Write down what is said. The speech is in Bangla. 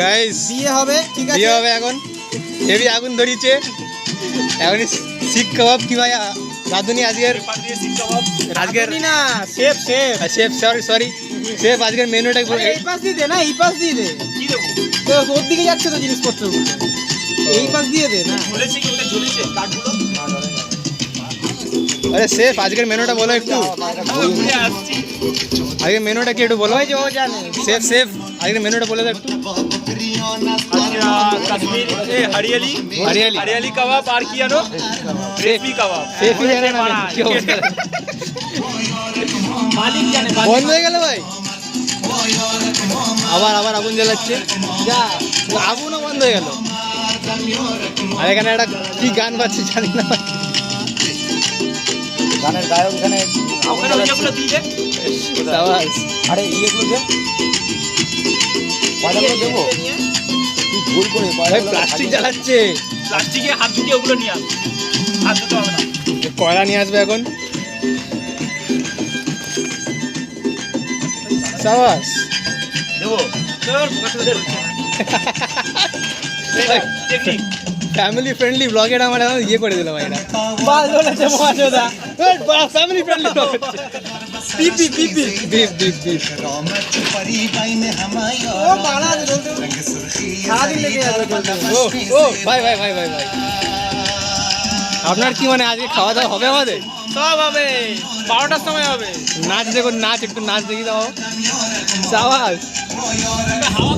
গাইস বিয়ে হবে, ঠিক আছে? বিয়ে হবে এখন। হেভি আগুন ধরিয়েছে এখন। শিক কাবাব কি ভাই রাধুনি আজকের আজকের না chef chef chef sorry chef আজকের মেনুটা এই পাশ দিয়ে দে না, এই পাশ দিয়ে দে। কি দেবো? তো ওর দিকে যাচ্ছে তো জিনিসপত্রগুলো, এই পাশ দিয়ে দে না। ঝুলেছে কি ওটা ঝুলেছে কাঠগুলো? আরে শেফ আজকের মেনুটা বলো একটু। ঘুরে আসছি। আজকের মেনুটা কি একটু বলো। ওই যে ও জানে। শেফ আজকের মেনুটা বলে দাও একটু। আচ্ছা কাশ্মীর হরিয়ালি হরিয়ালি। হরিয়ালি কাবাব আর কি জানো? রেশমি কাবাব। শেফই জানে না কি অবস্থা। মালিক জানে, বন্ধ হয়ে গেল ভাই। আবার আগুন জ্বালাচ্ছে। যা আগুনও বন্ধ হয়ে গেল। আর এখানে একটা কি গান বাজছে জানি না ভাই। গানের গায়ক এখানে ওখানে ওইগুলো দিয়ে দে। সাবাস। আরে ইয়েগুলো দে, পয়সাগুলো দেবো। তুই ভুল করে ভাই প্লাস্টিক জ্বালাচ্ছে। প্লাস্টিকে হাত ঢুকিয়ে ওগুলো নিয়ে আস। হাত ধুতে হবে না। কয়লা নিয়ে আসবে এখন। সাবাস। দেবো তোর পছন্দের টেকনিক। ফ্যামিলি ফ্রেন্ডলি ব্লগের আমার এখন ইয়ে করে দিল ভাই না। বাল বলেছে মহাজোদা। ফ্যামিলি ফ্রেন্ডলি ব্লগ পিপি পিপি বিফ ও বাড়া সারাদিন লেগে যাবে বলতে। ও ভাই আপনার কি মানে আজকে খাওয়া দাওয়া হবে আমাদের? সব হবে 12টার সময় হবে। নাচ দেখো, নাচ একটু নাচ দেখি দাও। সাবাস। হাওয়া